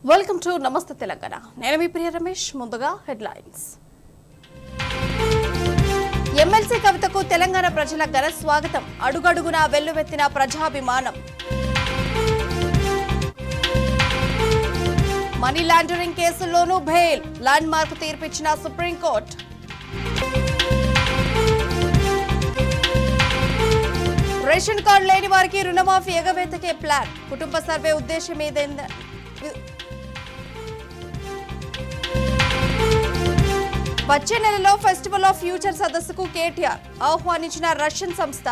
Welcome to నమస్తే తెలంగాణ. నేను మీ ప్రియ రమేష్. ముందుగా హెడ్లైన్స్. ఎమ్మెల్సీ కవితకు తెలంగాణ ప్రజల ఘన స్వాగతం. అడుగడుగునా వెల్లువెత్తిన ప్రజాభిమానం. మనీ లాండరింగ్ కేసుల్లోనూ బెయిల్. ల్యాండ్ మార్క్ తీర్పిచ్చిన సుప్రీంకోర్టు. రేషన్ కార్డు లేని వారికి రుణమాఫీ ఎగవేతకే ప్లాన్. కుటుంబ సర్వే ఉద్దేశమేదైంది. వచ్చే నెలలో ఫెస్టివల్ ఆఫ్ ఫ్యూచర్ సదస్సుకు కేటీఆర్ ఆహ్వానించిన రష్యన్ సంస్థ.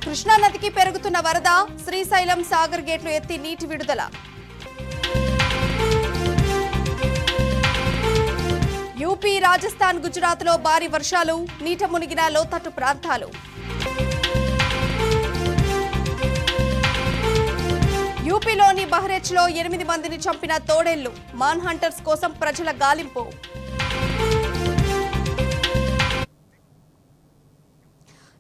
కృష్ణానదికి పెరుగుతున్న వరద. శ్రీశైలం సాగర్ గేట్లు ఎత్తి నీటి విడుదల. యూపీ, రాజస్థాన్, గుజరాత్ లో భారీ వర్షాలు. నీట మునిగిన లోతట్టు ప్రాంతాలు. యూపీలోని బహ్రెచ్లో 8 మందిని చంపిన తోడేళ్లు. మాన్ హంటర్స్ కోసం ప్రజల గాలింపు.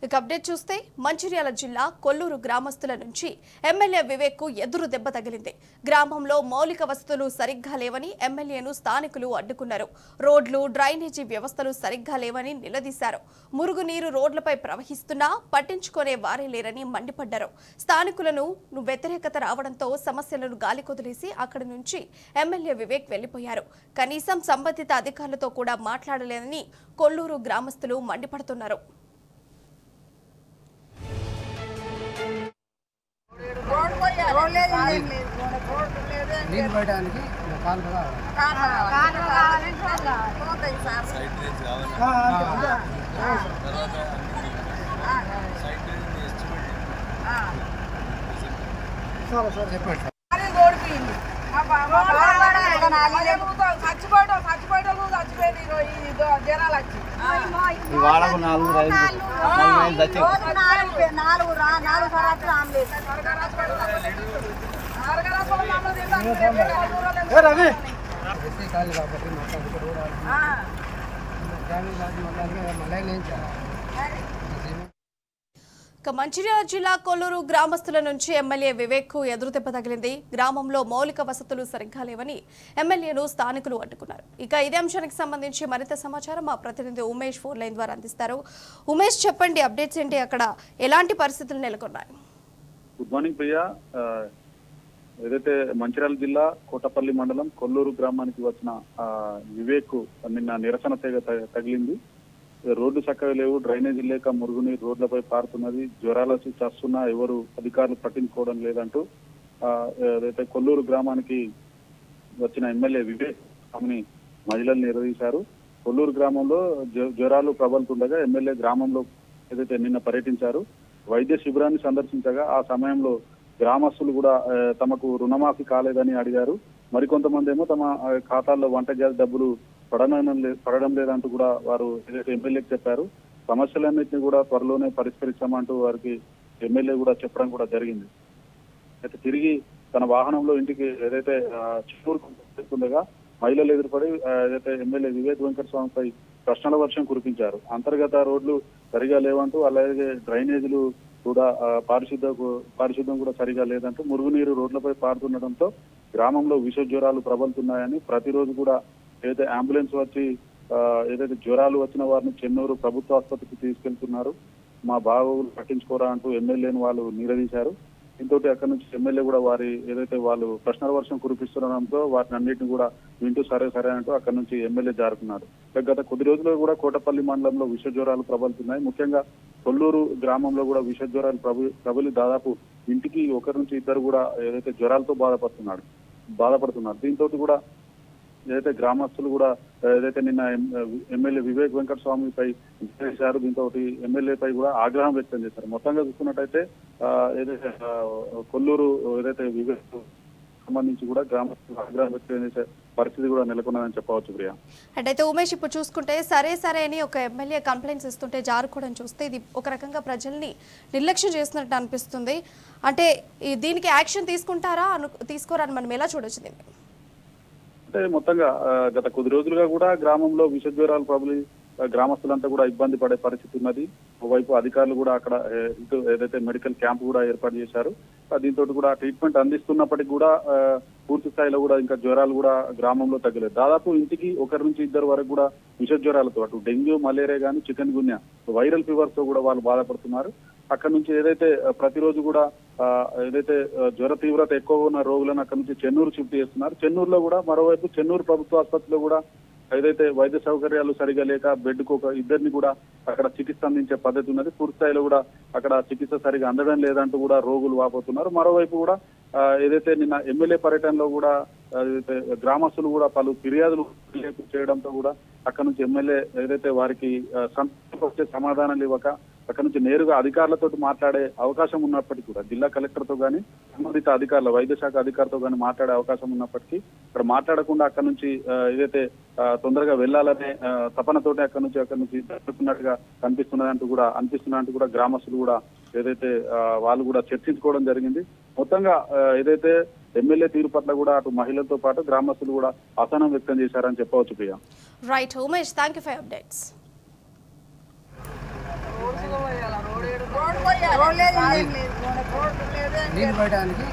ఇక అప్డేట్ చూస్తే మంచిర్యాల జిల్లా కొల్లూరు గ్రామస్తుల నుంచి ఎమ్మెల్యే వివేక్ కు ఎదురు దెబ్బ తగిలింది. గ్రామంలో మౌలిక వసతులు సరిగ్గా లేవని ఎమ్మెల్యేను స్థానికులు అడ్డుకున్నారు. రోడ్లు, డ్రైనేజీ వ్యవస్థలు సరిగ్గా లేవని నిలదీశారు. మురుగునీరు రోడ్లపై ప్రవహిస్తున్నా పట్టించుకునే వారే లేరని మండిపడ్డారు. స్థానికులను వ్యతిరేకత రావడంతో సమస్యలను గాలికొదిలేసి అక్కడి నుంచి ఎమ్మెల్యే వివేక్ వెళ్లిపోయారు. కనీసం సంబంధిత అధికారులతో కూడా మాట్లాడలేదని కొల్లూరు గ్రామస్తులు మండిపడుతున్నారు. నీళ్ళు పోయడానికి చెప్పండి. వాడకు 4 రవి ఖాళీ కాబట్టి మంచిర్యాల జిల్లా కొల్లూరు గ్రామస్తుల నుంచి ఎమ్మెల్యే వివేక్ కు ఎదురుదెబ్బ తగిలింది. గ్రామంలో మౌలిక వసతులు సరిగ్గా లేవని ఎమ్మెల్యేను స్థానికులు అడ్డుకున్నారు. ఇక ఇదే అంశానికి సంబంధించి మరింత సమాచారం మా ప్రతినిధి ఉమేష్ ఫోన్ లైన్ ద్వారా అందిస్తారు. ఉమేష్, చెప్పండి, అప్డేట్స్ ఏంటి? అక్కడ ఎలాంటి పరిస్థితులు నెలకొన్నాయి? Good morning Priya. ఏదైతే మంచిర్యాల జిల్లా కోటపల్లి మండలం కొల్లూరు గ్రామానికి వచ్చిన వివేక్ నిన్న నిరసన తెగ తగిలింది. రోడ్డు చక్కగా లేవు, డ్రైనేజీ లేక మురుగునీరు రోడ్లపై పారుతున్నది, జ్వరాలు చస్తున్నా ఎవరు అధికారులు పట్టించుకోవడం లేదంటూ ఏదైతే కొల్లూరు గ్రామానికి వచ్చిన ఎమ్మెల్యే వివేక్ ఆమెని మహిళలు నిలదీశారు. కొల్లూరు గ్రామంలో జ్వరాలు ప్రబలుతుండగా ఎమ్మెల్యే గ్రామంలో ఏదైతే నిన్న పర్యటించారు. వైద్య శిబిరాన్ని సందర్శించగా ఆ సమయంలో గ్రామస్తులు కూడా తమకు రుణమాఫీ కాలేదని అడిగారు. మరికొంతమంది ఏమో తమ ఖాతాల్లో వంట గ్యాస్ డబ్బులు పడడం లేదంటూ కూడా వారు ఏదైతే ఎమ్మెల్యేకి చెప్పారు. సమస్యలన్నింటినీ కూడా త్వరలోనే పరిష్కరిస్తామంటూ వారికి ఎమ్మెల్యే కూడా చెప్పడం కూడా జరిగింది. అయితే తిరిగి తన వాహనంలో ఇంటికి ఏదైతే చిత్తూరుకుండగా మహిళలు ఎదురుపడి ఏదైతే ఎమ్మెల్యే వివేక్ వెంకటస్వామిపై ప్రశ్నల వర్షం కురిపించారు. అంతర్గత రోడ్లు సరిగా లేవంటూ, అలాగే డ్రైనేజీలు కూడా పారిశుద్ధ్యం కూడా సరిగా లేదంటూ, మురుగునీరు రోడ్లపై పారుతుండటంతో గ్రామంలో విష జ్వరాలు ప్రబలుతున్నాయని, ప్రతిరోజు కూడా ఏదైతే అంబులెన్స్ వచ్చి ఏదైతే జ్వరాలు వచ్చిన వారిని చెన్నూరు ప్రభుత్వ ఆసుపత్రికి తీసుకెళ్తున్నారు, మా బాగోగులు పట్టించుకోరా అంటూ ఎమ్మెల్యేని వాళ్ళు నిలదీశారు. దీంతో అక్కడి నుంచి ఎమ్మెల్యే కూడా వారి ఏదైతే వాళ్ళు ప్రశ్నల వర్షం కురిపిస్తుండడంతో వాటిని అన్నింటిని కూడా వింటూ సరే అంటూ అక్కడి నుంచి ఎమ్మెల్యే జారుకున్నారు. గత కొద్ది రోజుల్లో కూడా కోటపల్లి మండలంలో విష జ్వరాలు ప్రబలుతున్నాయి. ముఖ్యంగా కొల్లూరు గ్రామంలో కూడా విష జ్వరాలు ప్రబలి దాదాపు ఇంటికి ఒకరి నుంచి ఇద్దరు కూడా ఏదైతే జ్వరాలతో బాధపడుతున్నారు. దీంతో కూడా ఏదైతే గ్రామస్తులు కూడా ఏదైతే నిన్న ఎమ్మెల్యే వివేక్ వెంకటస్వామిపై చేశారు. దీంతో ఎమ్మెల్యేపై కూడా ఆగ్రహం వ్యక్తం చేశారు. మొత్తంగా చూసుకున్నట్టయితే ఏదైతే కొల్లూరు ఏదైతే వివేక్ సంబంధించి కూడా గ్రామస్తులు ఆగ్రహం వ్యక్తం చేసే పరిస్థితి కూడా నెలకొన్నదని చెప్పవచ్చు ప్రియా. అంటే ఉమేష్, ఇప్పుడు చూసుకుంటే సరే అని ఒక ఎమ్మెల్యే కంప్లైంట్స్ ఇస్తుంటే జారుకోవడం చూస్తే ఇది ఒక రకంగా ప్రజల్ని నిర్లక్ష్యం చేస్తున్నట్టు అనిపిస్తుంది. అంటే దీనికి యాక్షన్ తీసుకోరా అని మనం ఎలా చూడొచ్చు దీన్ని? అంటే మొత్తంగా గత కొద్ది రోజులుగా కూడా గ్రామంలో విష జ్వరాలు ప్రబలి గ్రామస్తులంతా కూడా ఇబ్బంది పడే పరిస్థితి ఉన్నది. ఓవైపు అధికారులు కూడా అక్కడ ఇటు ఏదైతే మెడికల్ క్యాంప్ కూడా ఏర్పాటు చేశారు, దీంతో కూడా ట్రీట్మెంట్ అందిస్తున్నప్పటికీ కూడా పూర్తి స్థాయిలో కూడా ఇంకా జ్వరాలు కూడా గ్రామంలో తగ్గలేదు. దాదాపు ఇంటికి ఒకరి నుంచి ఇద్దరు వరకు కూడా విష జ్వరాలతో అటు డెంగ్యూ, మలేరియా కానీ చికెన్ గున్యా, వైరల్ ఫీవర్స్ తో కూడా వాళ్ళు బాధపడుతున్నారు. అక్కడ నుంచి ఏదైతే ప్రతిరోజు కూడా ఏదైతే జ్వర తీవ్రత ఎక్కువ ఉన్న రోగులను అక్కడ నుంచి చెన్నూరు షిఫ్ట్ చేస్తున్నారు. చెన్నూరులో కూడా మరోవైపు చెన్నూరు ప్రభుత్వ ఆసుపత్రిలో కూడా ఏదైతే వైద్య సౌకర్యాలు సరిగా లేక బెడ్కు ఒక ఇద్దరిని కూడా అక్కడ చికిత్స అందించే పద్ధతి ఉన్నది. పూర్తి స్థాయిలో కూడా అక్కడ చికిత్స సరిగా అందడం లేదంటూ కూడా రోగులు వాపోతున్నారు. మరోవైపు కూడా ఏదైతే నిన్న ఎమ్మెల్యే పర్యటనలో కూడా ఏదైతే గ్రామస్తులు కూడా పలు ఫిర్యాదులు చేయడంతో కూడా అక్కడ నుంచి ఎమ్మెల్యే ఏదైతే వారికి సంతృప్తి సమాధానాలు ఇవ్వక అక్కడ నుంచి నేరుగా అధికారులతో మాట్లాడే అవకాశం ఉన్నప్పటికీ కూడా జిల్లా కలెక్టర్ తో కానీ సంబంధిత అధికారుల వైద్య శాఖ అధికారితో కానీ మాట్లాడే అవకాశం ఉన్నప్పటికీ ఇక్కడ మాట్లాడకుండా అక్కడ నుంచి ఏదైతే తొందరగా వెళ్లాలనే తపనతోటి అక్కడ నుంచి జరుగుతున్నట్టుగా అనిపిస్తున్నట్టు కూడా గ్రామస్తులు కూడా ఏదైతే వాళ్ళు కూడా చర్చించుకోవడం జరిగింది. మొత్తంగా ఏదైతే ఎమ్మెల్యే తీరు పట్ల కూడా అటు మహిళలతో పాటు గ్రామస్తులు కూడా అసహనం వ్యక్తం చేశారని చెప్పవచ్చు. Priya. Right Umesh, thank you for updates. నీళ్ళు పోయడానికి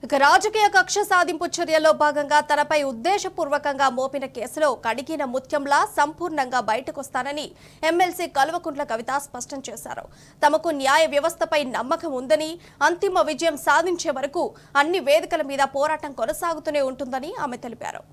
ఇక రాజకీయ కక్ష సాధింపు చర్యల్లో భాగంగా తనపై ఉద్దేశపూర్వకంగా మోపిన కేసులో కడిగిన ముత్యంలా సంపూర్ణంగా బయటకొస్తానని ఎమ్మెల్సీ కల్వకుంట్ల కవిత స్పష్టం చేశారు. తమకు న్యాయ వ్యవస్థపై నమ్మకం ఉందని, అంతిమ విజయం సాధించే వరకు అన్ని వేదికల మీద పోరాటం కొనసాగుతూనే ఉంటుందని ఆమె తెలిపారు.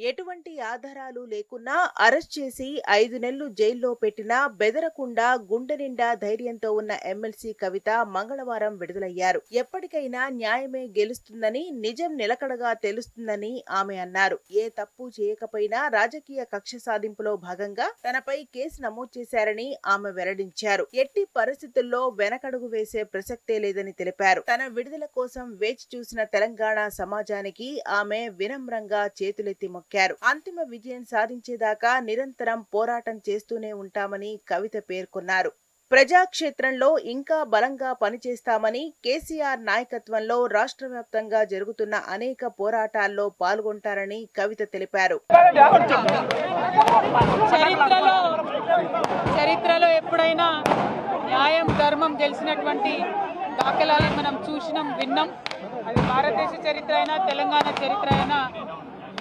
ఎటువంటి ఆధారాలు లేకున్నా అరెస్ట్ చేసి 5 నెలలు జైల్లో పెట్టినా బెదరకుండా గుండె నిండా ధైర్యంతో ఉన్న ఎమ్మెల్సీ కవిత మంగళవారం విడుదలయ్యారు. ఎప్పటికైనా న్యాయమే గెలుస్తుందని, నిజం నిలకడగా తెలుస్తుందని ఆమె అన్నారు. ఏ తప్పు చేయకపోయినా రాజకీయ కక్ష సాధింపులో భాగంగా తనపై కేసు నమోదు చేశారని ఆమె వెల్లడించారు. ఎట్టి పరిస్థితుల్లో వెనకడుగు వేసే ప్రసక్తే లేదని తెలిపారు. తన విడుదల కోసం వేచి చూసిన తెలంగాణ సమాజానికి ఆమె వినమ్రంగా చేతులెత్తి మొక్కారు. అంతిమ విజయం సాధించేదాకా నిరంతరం పోరాటం చేస్తూనే ఉంటామని కవిత పేర్కొన్నారు. ప్రజాక్షేత్రంలో ఇంకా బలంగా పనిచేస్తామని, కేసీఆర్ నాయకత్వంలో రాష్ట్ర వ్యాప్తంగా జరుగుతున్న అనేక పోరాటాల్లో పాల్గొంటారని కవిత తెలిపారు. చరిత్రలో ఎప్పుడైనా న్యాయం ధర్మం గెలిచినటువంటి దాఖలాలను మనం చూసినాం, విన్నాం. అది భారతదేశ చరిత్ర అయినా తెలంగాణ చరిత్ర అయినా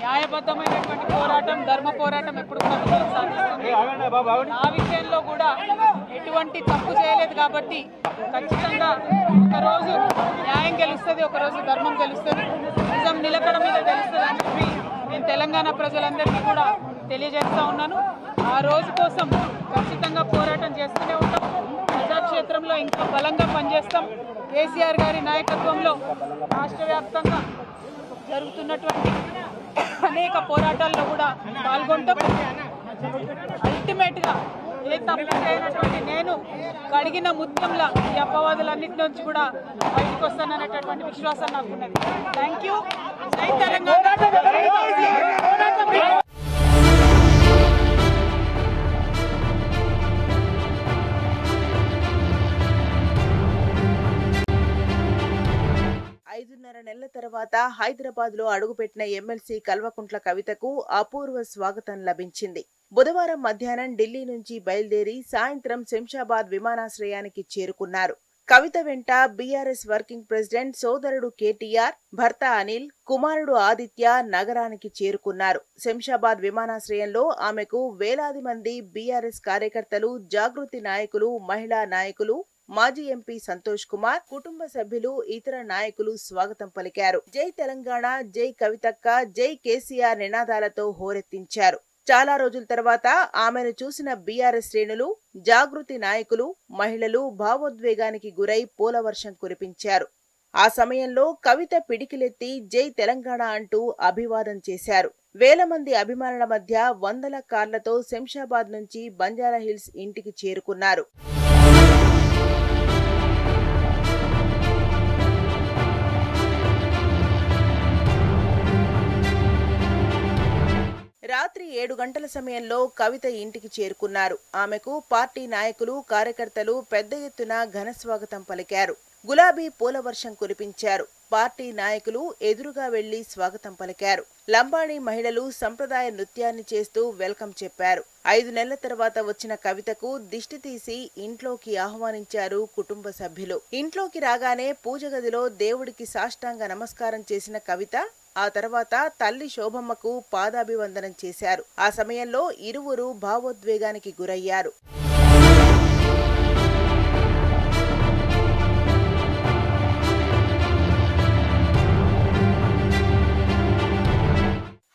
న్యాయబద్ధమైనటువంటి పోరాటం, ధర్మ పోరాటం ఎప్పుడు కూడా విజయం సాధిస్తుంది. ఆ విషయంలో కూడా ఎటువంటి తప్పు చేయలేదు కాబట్టి ఖచ్చితంగా ఒకరోజు న్యాయం గెలుస్తుంది, ఒకరోజు ధర్మం గెలుస్తుంది, నిజం నిలకడ మీద గెలుస్తుంది అని చెప్పి నేను తెలంగాణ ప్రజలందరికీ కూడా తెలియజేస్తా ఉన్నాను. ఆ రోజు కోసం ఖచ్చితంగా పోరాటం చేస్తూనే ఉంటాం. ప్రజాక్షేత్రంలో ఇంకా బలంగా పనిచేస్తాం. కేసీఆర్ గారి నాయకత్వంలో రాష్ట్ర వ్యాప్తంగా జరుగుతున్నటువంటి అనేక పోరాటాల్లో కూడా పాల్గొంటాం. అల్టిమేట్ గా ఏ తప్పు చేయనటువంటి నేను కడిగిన ముత్యంలా ఈ అపవాదులన్నిటి నుంచి కూడా బయటకు వస్తాననేటటువంటి విశ్వాసం నాకు ఉన్నది. Thank you. జై తెలంగాణ. నెలల తర్వాత హైదరాబాద్ లో అడుగుపెట్టిన ఎమ్మెల్సీ కల్వకుంట్ల కవితకు అపూర్వ స్వాగతం లభించింది. బుధవారం మధ్యాహ్నం ఢిల్లీ నుంచి బయలుదేరి సాయంత్రం శంషాబాద్ విమానాశ్రయానికి చేరుకున్నారు. కవిత వెంట బీఆర్ఎస్ వర్కింగ్ ప్రెసిడెంట్ సోదరుడు కేటీఆర్, భర్త అనిల్, కుమారుడు ఆదిత్య నగరానికి చేరుకున్నారు. శంషాబాద్ విమానాశ్రయంలో ఆమెకు వేలాది మంది బీఆర్ఎస్ కార్యకర్తలు, జాగృతి నాయకులు, మహిళా నాయకులు, మాజీ ఎంపీ సంతోష్ కుమార్, కుటుంబ సభ్యులు, ఇతర నాయకులు స్వాగతం పలికారు. జై తెలంగాణ, జై కవితక్క, జై కేసీఆర్ నినాదాలతో హోరెత్తించారు. చాలా రోజుల తర్వాత ఆమెను చూసిన బీఆర్ఎస్ శ్రేణులు, జాగృతి నాయకులు, మహిళలు భావోద్వేగానికి గురై పూలవర్షం కురిపించారు. ఆ సమయంలో కవిత పిడికిలెత్తి జై తెలంగాణ అంటూ అభివాదం చేశారు. వేల మంది అభిమానుల మధ్య వందల కార్లతో శంషాబాద్ నుంచి బంజారా హిల్స్ ఇంటికి చేరుకున్నారు. రాత్రి 7 గంటల సమయంలో కవిత ఇంటికి చేరుకున్నారు. ఆమెకు పార్టీ నాయకులు, కార్యకర్తలు పెద్ద ఎత్తున ఘనస్వాగతం పలికారు. గులాబీ పూల వర్షం కురిపించారు. పార్టీ నాయకులు ఎదురుగా వెళ్లి స్వాగతం పలికారు. లంబాడీ మహిళలు సంప్రదాయ నృత్యాన్ని చేస్తూ వెల్కమ్ చెప్పారు. 5 నెలల తర్వాత వచ్చిన కవితకు దిష్టి తీసి ఇంట్లోకి ఆహ్వానించారు కుటుంబ సభ్యులు. ఇంట్లోకి రాగానే పూజ గదిలో దేవుడికి సాష్టాంగ నమస్కారం చేసిన కవిత ఆ తర్వాత తల్లి శోభమ్మకు పాదాభివందనం చేశారు. ఆ సమయంలో ఇరువురు భావోద్వేగానికి గురయ్యారు.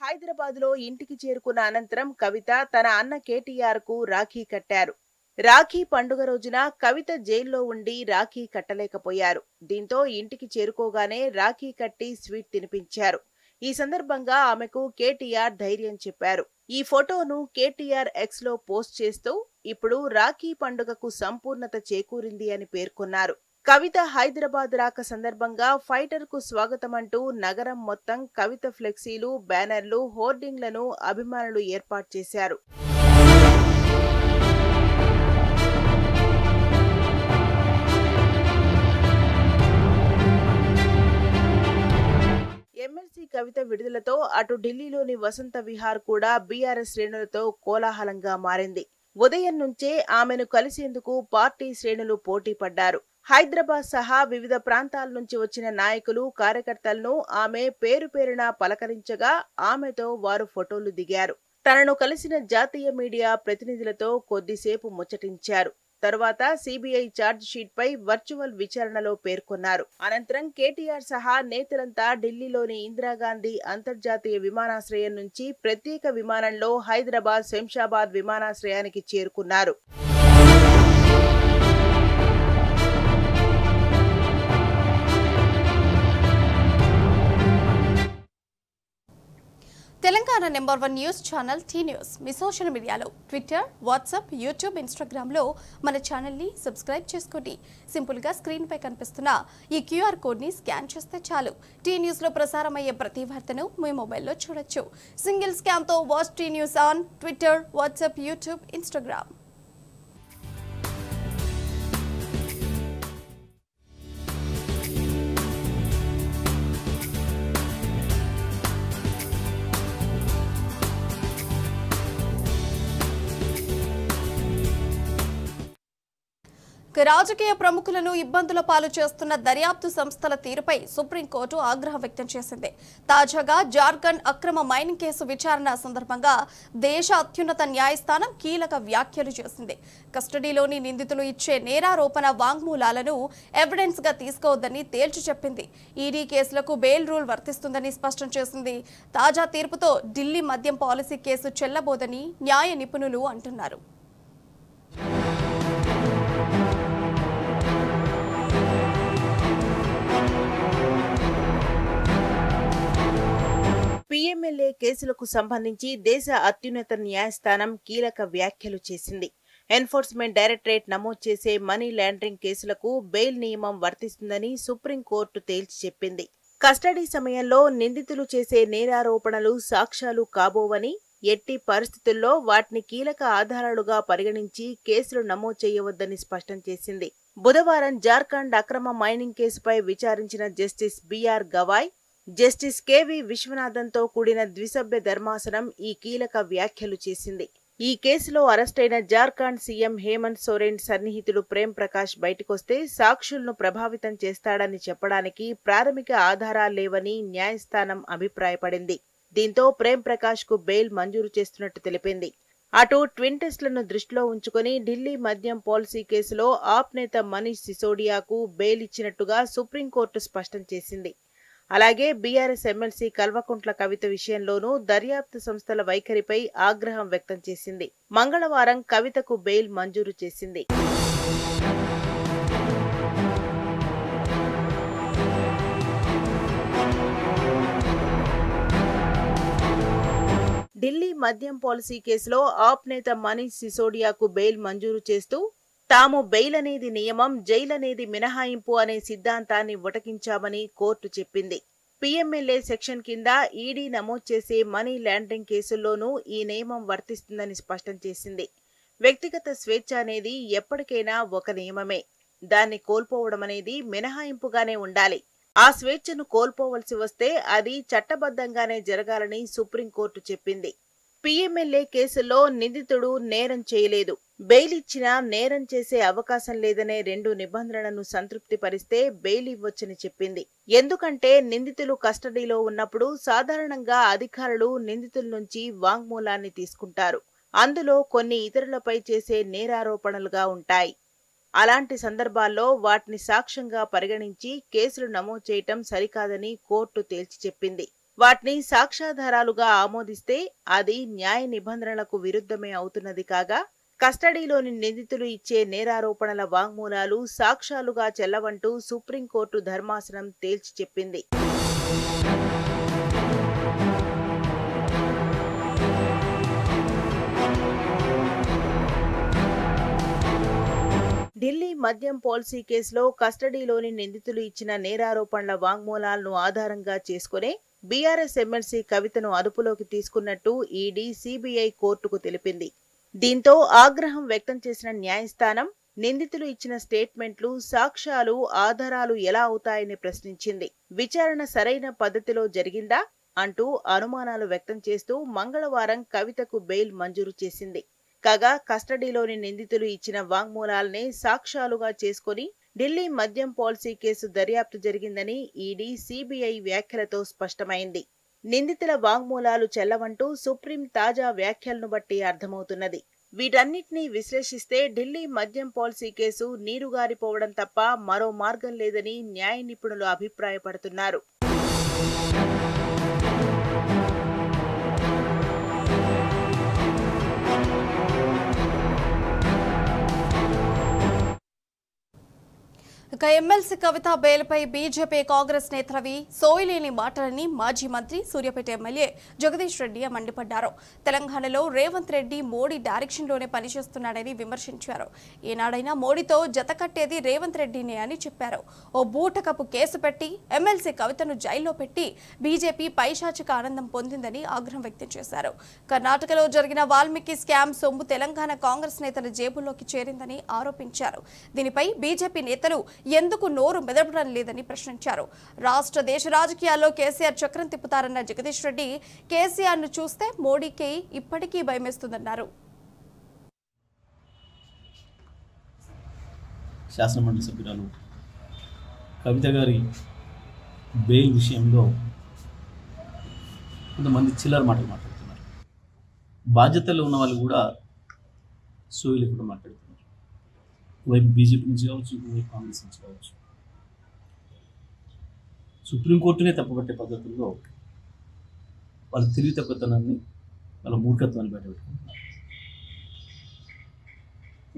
హైదరాబాద్లో ఇంటికి చేరుకున్న అనంతరం కవిత తన అన్న కేటీఆర్ కు రాఖీ కట్టారు. రాఖీ పండుగ రోజున కవిత జైల్లో ఉండి రాఖీ కట్టలేకపోయారు. దీంతో ఇంటికి చేరుకోగానే రాఖీ కట్టి స్వీట్ తినిపించారు. ఈ సందర్భంగా ఆమెకు కేటీఆర్ ధైర్యం చెప్పారు. ఈ ఫోటోను కేటీఆర్ ఎక్స్ లో పోస్ట్ చేస్తూ ఇప్పుడు రాఖీ పండుగకు సంపూర్ణత చేకూరింది అని పేర్కొన్నారు. కవిత హైదరాబాద్ రాక సందర్భంగా ఫైటర్ కు స్వాగతమంటూ నగరం మొత్తం కవిత ఫ్లెక్సీలు, బ్యానర్లు, హోర్డింగ్లను అభిమానులు ఏర్పాటు చేశారు. ఎమ్మెల్సీ కవిత విడుదలతో అటు ఢిల్లీలోని వసంత విహార్ కూడా బీఆర్ఎస్ శ్రేణులతో కోలాహలంగా మారింది. ఉదయం నుంచే ఆమెను కలిసేందుకు పార్టీ శ్రేణులు పోటీ పడ్డారు. హైదరాబాద్ సహా వివిధ ప్రాంతాల నుంచి వచ్చిన నాయకులు, కార్యకర్తలను ఆమె పేరు పేరున పలకరించగా ఆమెతో వారు ఫోటోలు దిగారు. తనను కలిసిన జాతీయ మీడియా ప్రతినిధులతో కొద్దిసేపు ముచ్చటించారు. తర్వాత సిబిఐ ఛార్జ్ షీట్ పై వర్చువల్ విచారణలో పేర్కొన్నారు. అనంతరం కేటీఆర్ సహా నేతలంతా ఢిల్లీలోని ఇందిరాగాంధీ అంతర్జాతీయ విమానాశ్రయం నుంచి ప్రత్యేక విమానంలో హైదరాబాద్ శంషాబాద్ విమానాశ్రయానికి చేరుకున్నారు. Telangana number 1 news channel T news మీ సోషల్ మీడియాలో ట్విట్టర్, వాట్సాప్, యూట్యూబ్, ఇన్స్టాగ్రామ్లో మన ఛానల్ని సబ్స్క్రైబ్ చేసుకోండి. సింపుల్గా స్క్రీన్పై కనిపిస్తున్న ఈ క్యూఆర్ కోడ్ని స్కాన్ చేస్తే చాలు. టీ న్యూస్లో ప్రసారమయ్యే ప్రతి వార్తను మీ మొబైల్లో చూడొచ్చు. సింగిల్ స్కాన్తో watch T news on Twitter, WhatsApp, YouTube, Instagram. రాజకీయ ప్రముఖులను ఇబ్బందుల పాలు చేస్తున్న దర్యాప్తు సంస్థల తీరుపై సుప్రీంకోర్టు ఆగ్రహం వ్యక్తం చేసింది. తాజాగా జార్ఖండ్ అక్రమ మైనింగ్ కేసు విచారణ సందర్భంగా దేశ అత్యున్నత న్యాయస్థానం కీలక వ్యాఖ్యలు చేసింది. కస్టడీలోని నిందితులు ఇచ్చే నేరారోపణ వాంగ్మూలాలను ఎవిడెన్స్ గా తీసుకోవద్దని తేల్చి చెప్పింది. ఈడీ కేసులకు బెయిల్ రూల్ వర్తిస్తుందని స్పష్టం చేసింది. తాజా తీర్పుతో ఢిల్లీ మద్యం పాలసీ కేసు చెల్లబోదని న్యాయ నిపుణులు అంటున్నారు. పీఎంఎల్ఏ కేసులకు సంబంధించి దేశ అత్యున్నత న్యాయస్థానం కీలక వ్యాఖ్యలు చేసింది. ఎన్ఫోర్స్మెంట్ డైరెక్టరేట్ నమోదు చేసే మనీ లాండరింగ్ కేసులకు బెయిల్ నియమం వర్తిస్తుందని సుప్రీంకోర్టు తేల్చి చెప్పింది. కస్టడీ సమయంలో నిందితులు చేసే నేరారోపణలు సాక్ష్యాలు కాబోవని, ఎట్టి పరిస్థితుల్లో వాటిని కీలక ఆధారాలుగా పరిగణించి కేసులు నమోదు చేయవద్దని స్పష్టం చేసింది. బుధవారం జార్ఖండ్ అక్రమ మైనింగ్ కేసుపై విచారించిన justice BR Gavai, justice KV విశ్వనాథన్తో కూడిన ద్విసభ్య ధర్మాసనం ఈ కీలక వ్యాఖ్యలు చేసింది. ఈ కేసులో అరెస్టైన జార్ఖండ్ సీఎం హేమంత్ సోరెన్ సన్నిహితుడు ప్రేమ్ ప్రకాష్ బయటకొస్తే సాక్షులను ప్రభావితం చేస్తాడని చెప్పడానికి ప్రాథమిక ఆధారాలు లేవని న్యాయస్థానం అభిప్రాయపడింది. దీంతో ప్రేమ్ ప్రకాష్ కు బెయిల్ మంజూరు చేస్తున్నట్టు తెలిపింది. అటు ట్విన్ టెస్ట్లను దృష్టిలో ఉంచుకుని ఢిల్లీ మద్యం పాలసీ కేసులో ఆప్ నేత మనీష్ సిసోడియాకు బెయిల్ ఇచ్చినట్టుగా సుప్రీంకోర్టు స్పష్టం చేసింది. అలాగే బీఆర్ఎస్ ఎమ్మెల్సీ కల్వకుంట్ల కవిత విషయంలోనూ దర్యాప్తు సంస్థల వైఖరిపై ఆగ్రహం వ్యక్తం చేసింది. మంగళవారం కవితకు బెయిల్ మంజూరు చేసింది. ఢిల్లీ మద్యం పాలసీ కేసులో ఆప్ నేత మనీష్ సిసోడియాకు బెయిల్ మంజూరు చేస్తూ తాము బెయిల్ అనేది నియమం, జైలు అనేది మినహాయింపు అనే సిద్ధాంతాన్ని ఉటకించామని కోర్టు చెప్పింది. పీఎంఎల్ఏ సెక్షన్ కింద ఈడీ నమోదు చేసే మనీ లాండరింగ్ కేసుల్లోనూ ఈ నియమం వర్తిస్తుందని స్పష్టం చేసింది. వ్యక్తిగత స్వేచ్ఛ అనేది ఎప్పటికైనా ఒక నియమమే. దాన్ని కోల్పోవడం అనేది మినహాయింపుగానే ఉండాలి. ఆ స్వేచ్ఛను కోల్పోవలసి వస్తే అది చట్టబద్ధంగానే జరగాలని సుప్రీంకోర్టు చెప్పింది. పీఎంఎల్ఏ కేసులో నిందితుడు నేరం చేయలేదు, బెయిల్ ఇచ్చినా నేరం చేసే అవకాశం లేదనే 2 నిబంధనలను సంతృప్తిపరిస్తే బెయిల్ ఇవ్వొచ్చని చెప్పింది. ఎందుకంటే నిందితులు కస్టడీలో ఉన్నప్పుడు సాధారణంగా అధికారులు నిందితుల నుంచి వాంగ్మూలాన్ని తీసుకుంటారు. అందులో కొన్ని ఇతరులపై చేసే నేరారోపణలుగా ఉంటాయి. అలాంటి సందర్భాల్లో వాటిని సాక్ష్యంగా పరిగణించి కేసులు నమోదు చేయటం సరికాదని కోర్టు తేల్చి చెప్పింది. వాటిని సాక్ష్యాధారాలుగా ఆమోదిస్తే అది న్యాయ నిబంధనలకు విరుద్ధమే అవుతున్నది కాగా, కస్టడీలోని నిందితులు ఇచ్చే నేరారోపణల వాంగ్మూలాలు సాక్ష్యాలుగా చెల్లవంటూ సుప్రీంకోర్టు ధర్మాసనం తేల్చి చెప్పింది. ఢిల్లీ మద్యం పాలసీ కేసులో కస్టడీలోని నిందితులు ఇచ్చిన నేరారోపణల వాంగ్మూలాలను ఆధారంగా చేసుకునే బీఆర్ఎస్ ఎమ్మెల్సీ కవితను అదుపులోకి తీసుకున్నట్టు ఈడీ, సీబీఐ కోర్టుకు తెలిపింది. దీంతో ఆగ్రహం వ్యక్తం చేసిన న్యాయస్థానం నిందితులు ఇచ్చిన స్టేట్మెంట్లు, సాక్ష్యాలు, ఆధారాలు ఎలా అవుతాయని ప్రశ్నించింది. విచారణ సరైన పద్ధతిలో జరిగిందా అంటూ అనుమానాలు వ్యక్తం చేస్తూ మంగళవారం కవితకు బెయిల్ మంజూరు చేసింది. కాగా కస్టడీలోని నిందితులు ఇచ్చిన వాంగ్మూలాలనే సాక్ష్యాలుగా చేసుకుని ఢిల్లీ మద్యం పాలసీ కేసు దర్యాప్తు జరిగిందని ఈడీ, సీబీఐ వ్యాఖ్యలతో స్పష్టమైంది. నిందితుల వాంగ్మూలాలు చెల్లవంటూ సుప్రీం తాజా వ్యాఖ్యలను బట్టి అర్థమవుతున్నది. వీటన్నిటినీ విశ్లేషిస్తే ఢిల్లీ మద్యం పాలసీ కేసు నీరుగారిపోవడం తప్ప మరో మార్గం లేదని న్యాయ నిపుణులు అభిప్రాయపడుతున్నారు. ఇక ఎమ్మెల్సీ కవిత బెయిల్పై బీజేపీ, కాంగ్రెస్ నేతలవి సోయిలేని మాటలని మాజీ మంత్రి సూర్యాపేట ఎమ్మెల్యే జగదీష్ రెడ్డి మండిపడ్డారు. తెలంగాణలో రేవంత్ రెడ్డి మోడీ డైరెక్షన్లోనే పనిచేస్తున్నాడని విమర్శించారు. ఏనాడైనా మోడీతో జతకట్టేది రేవంత్ రెడ్డినే అని చెప్పారు. ఓ బూటకపు కేసు పెట్టి ఎమ్మెల్సీ కవితను జైల్లో పెట్టి బీజేపీ పైశాచిక ఆనందం పొందిందని ఆగ్రహం వ్యక్తం చేశారు. కర్ణాటకలో జరిగిన వాల్మీకి స్కామ్ సొమ్ము తెలంగాణ కాంగ్రెస్ నేతల జేబుల్లోకి చేరిందని ఆరోపించారు. దీనిపై బీజేపీ నేతలు ఎందుకు నోరు మెదపడం లేదని ప్రశ్నించారు. రాష్ట్ర, దేశ రాజకీయాల్లో కేసీఆర్ చక్రం తిప్పుతారన్న జగదీష్ రెడ్డి కేసీఆర్ ను చూస్తే మోడీకి ఇప్పటికీ భయమేస్తుందన్నారు. శాసనమండలి సభ్యురాలు కవిత గారి బెయిల్ విషయంలో కొంతమంది చిల్లర మాటలు మాట్లాడుతున్నారు. బాధ్యతలో ఉన్న వాళ్ళు కూడా సోయిలు కూడా మాట్లాడుతున్నారు. వైపు బీజేపీ నుంచి కావచ్చు, వైపు కాంగ్రెస్ నుంచి కావచ్చు. సుప్రీంకోర్టునే తప్పుపట్టే పద్ధతుల్లో వాళ్ళ తెలివి తక్కువతనాన్ని, వాళ్ళ మూర్ఖత్వాన్ని బయటపెట్టుకుంటున్నారు.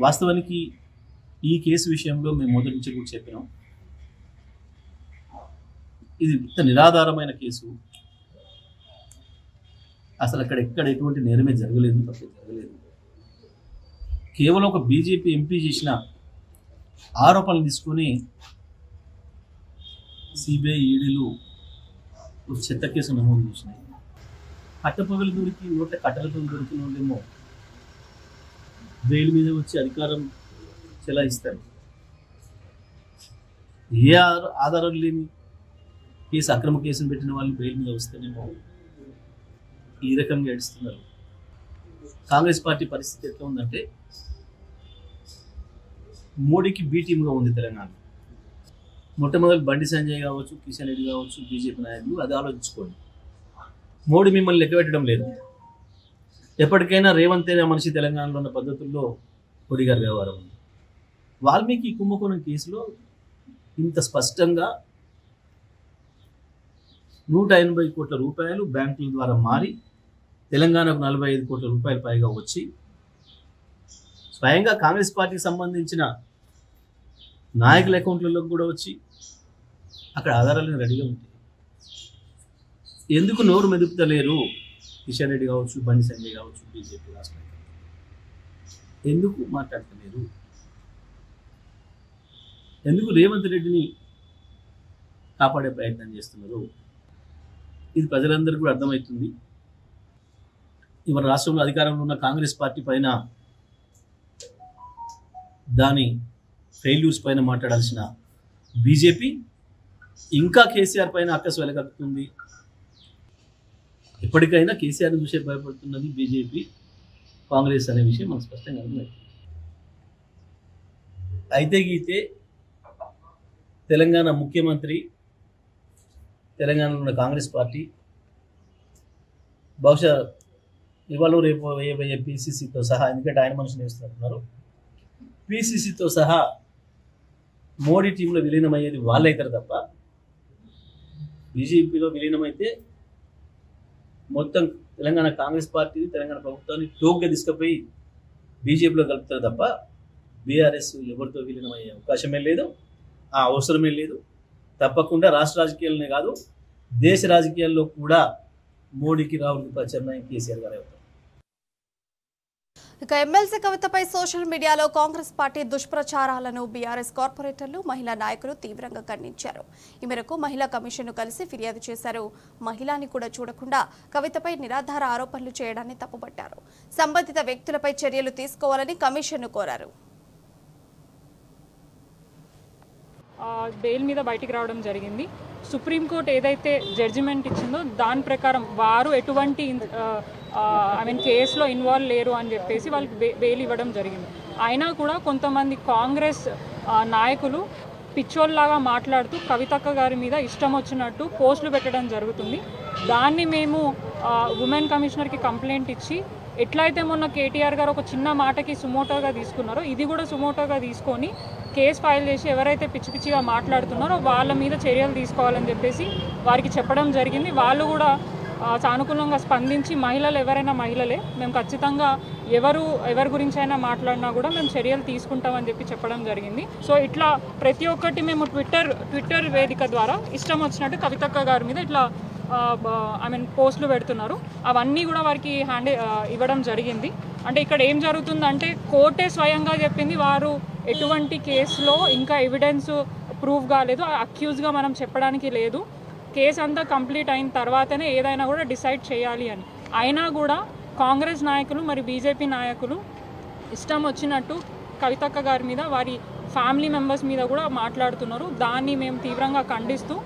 వాస్తవానికి ఈ కేసు విషయంలో మేము మొదటి నుంచి కూడా చెప్పినాం, ఇది ఇంత నిరాధారమైన కేసు. అసలు అక్కడ ఎటువంటి నేరమే జరగలేదు, తప్పే జరగలేదు. కేవలం ఒక బీజేపీ ఎంపీ చేసిన ఆరోపణలు తీసుకొని సిబిఐ, ఈడీలు చెత్త కేసు నమోదు చేసినాయి. కట్టపగలు దొరికి నోట్ల కట్టలతో దొరికిన వాళ్ళేమో బెయిల్ మీద వచ్చి అధికారం చెలాయిస్తారు. ఏ ఆధారం లేని కేసు, అక్రమ కేసును పెట్టిన వాళ్ళు బెయిల్ మీద వస్తేనేమో ఈ రకంగా ఏడుస్తున్నారు. కాంగ్రెస్ పార్టీ పరిస్థితి ఎట్లా ఉందంటే మోడీకి బీ టీమ్గా ఉంది తెలంగాణ. మొట్టమొదటి బండి సంజయ్ కావచ్చు, కిషన్ రెడ్డి కావచ్చు, బీజేపీ నాయకులు అది ఆలోచించుకోండి. మోడీ మిమ్మల్ని లెక్కపెట్టడం లేదు. ఎప్పటికైనా రేవంత్ అనే మనిషి తెలంగాణలో ఉన్న పద్ధతుల్లో మోడీ గారి వ్యవహారం ఉంది. వాల్మీకి కుంభకోణం కేసులో ఇంత స్పష్టంగా 180 కోట్ల రూపాయలు బ్యాంకుల ద్వారా మారి తెలంగాణకు 45 కోట్ల రూపాయలు పైగా వచ్చి స్వయంగా కాంగ్రెస్ పార్టీకి సంబంధించిన నాయకుల అకౌంట్లలో కూడా వచ్చి అక్కడ ఆధారాలను రెడీగా ఉంటాయి. ఎందుకు నోరు మెదుపుతలేరు? కిషన్ రెడ్డి కావచ్చు, బండి సంజయ్ కావచ్చు, బీజేపీ రాష్ట్ర ఎందుకు మాట్లాడతలేరు? ఎందుకు రేవంత్ రెడ్డిని కాపాడే ప్రయత్నం చేస్తున్నారు? ఇది ప్రజలందరికీ కూడా అర్థమవుతుంది. ఇవాళ రాష్ట్రంలో అధికారంలో ఉన్న కాంగ్రెస్ పార్టీ పైన, దాని ఫెయిల్యూర్స్ పైన మాట్లాడాల్సిన బీజేపీ ఇంకా కేసీఆర్ పైన అక్కసు వెలగక్కుతుంది. ఎప్పటికైనా కేసీఆర్ని చూసే భయపడుతున్నది బీజేపీ, కాంగ్రెస్ అనే విషయం మనకు స్పష్టంగా అర్థమవుతుంది. అయితే గీతే తెలంగాణ ముఖ్యమంత్రి, తెలంగాణలో ఉన్న కాంగ్రెస్ పార్టీ బహుశా ఇవాళ రేపు వేయబోయే పీసీసీతో సహా, ఎందుకంటే ఆయన మనుషులు వేస్తున్నారు, పీసీసీతో సహా మోడీ టీంలో విలీనమయ్యేది వాళ్ళైతారు తప్ప బీజేపీలో విలీనమైతే మొత్తం తెలంగాణ కాంగ్రెస్ పార్టీని, తెలంగాణ ప్రభుత్వాన్ని టోక్గా తీసుకుపోయి బీజేపీలో కలుపుతారు తప్ప బీఆర్ఎస్ ఎవరితో విలీనమయ్యే అవకాశమే లేదు, ఆ అవసరమే లేదు. తప్పకుండా రాష్ట్ర రాజకీయాలనే కాదు, దేశ రాజకీయాల్లో కూడా మోడీకి రాహుల్కి ప్రత్యామ్నాయం కేసీఆర్ గారే అవుతారు. ఇక ఎమ్మెల్సీ కవితపై సోషల్ మీడియాలో కాంగ్రెస్ పార్టీ దుష్ప్రచారాలను బీఆర్ఎస్ కార్పొరేటర్లు, మహిళా నాయకులు తీవ్రంగా ఖండించారు. ఈ మేరకు మహిళా కమిషన్ను కలిసి ఫిర్యాదు చేశారు. మహిళని కూడా చూడకుండా కవితపై నిరాధార ఆరోపణలు చేయడాన్ని తప్పుపట్టారు. సంబంధిత వ్యక్తులపై చర్యలు తీసుకోవాలని కమిషన్ను కోరారు. బెయిల్ మీద బయటికి రావడం జరిగింది. సుప్రీంకోర్టు ఏదైతే జడ్జిమెంట్ ఇచ్చిందో దాని ప్రకారం వారు ఎటువంటి కేసులో ఇన్వాల్వ్ లేరు అని చెప్పేసి వాళ్ళకి బెయిల్ ఇవ్వడం జరిగింది. అయినా కూడా కొంతమంది కాంగ్రెస్ నాయకులు పిచ్చోల్లాగా మాట్లాడుతూ కవితక్క గారి మీద ఇష్టం వచ్చినట్టు పోస్టులు పెట్టడం జరుగుతుంది. దాన్ని మేము ఉమెన్ కమిషనర్కి కంప్లైంట్ ఇచ్చి, ఎట్లయితే మొన్న కేటీఆర్ గారు ఒక చిన్న మాటకి సుమోటోగా తీసుకున్నారో ఇది కూడా సుమోటోగా తీసుకొని కేసు ఫైల్ చేసి ఎవరైతే పిచ్చి పిచ్చిగా మాట్లాడుతున్నారో వాళ్ళ మీద చర్యలు తీసుకోవాలని చెప్పేసి వారికి చెప్పడం జరిగింది. వాళ్ళు కూడా సానుకూలంగా స్పందించి, మహిళలు ఎవరైనా మహిళలే, మేము ఖచ్చితంగా ఎవరి గురించి అయినా మాట్లాడినా కూడా మేము చర్యలు తీసుకుంటామని చెప్పడం జరిగింది. సో ఇట్లా ప్రతి ఒక్కటి మేము ట్విట్టర్ వేదిక ద్వారా ఇష్టం వచ్చినట్టు కవితక్క గారి మీద ఇట్లా పోస్టులు పెడుతున్నారు. అవన్నీ కూడా వారికి ఇవ్వడం జరిగింది. అంటే ఇక్కడ ఏం జరుగుతుందంటే కోర్టే స్వయంగా చెప్పింది వారు ఎటువంటి కేసులో ఇంకా ఎవిడెన్స్ ప్రూవ్ కాలేదు, అక్యూజ్గా మనం చెప్పడానికి లేదు, కేసు అంతా కంప్లీట్ అయిన తర్వాతనే ఏదైనా కూడా డిసైడ్ చేయాలి అని. అయినా కూడా కాంగ్రెస్ నాయకులు మరి బీజేపీ నాయకులు ఇష్టం వచ్చినట్టు కవితక్క గారి మీద, వారి ఫ్యామిలీ మెంబర్స్ మీద కూడా మాట్లాడుతున్నారు. దాన్ని మేము తీవ్రంగా ఖండిస్తూ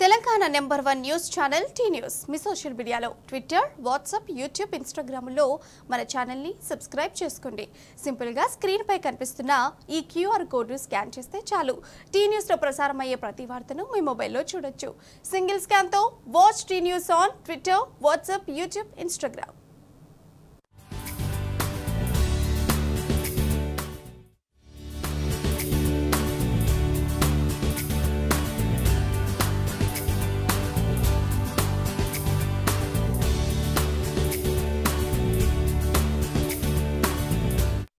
Telangana number 1 news channel T news మీ సోషల్ మీడియాలో ట్విట్టర్, వాట్సాప్, యూట్యూబ్, ఇన్స్టాగ్రామ్లో మన ఛానల్ని సబ్స్క్రైబ్ చేసుకోండి. సింపుల్గా స్క్రీన్పై కనిపిస్తున్న ఈ QR కోడ్ను స్కాన్ చేస్తే చాలు. టీ న్యూస్లో ప్రసారం అయ్యే ప్రతి వార్తను మీ మొబైల్లో చూడొచ్చు. సింగిల్ స్కాన్తో watch T news on Twitter, WhatsApp, YouTube, Instagram.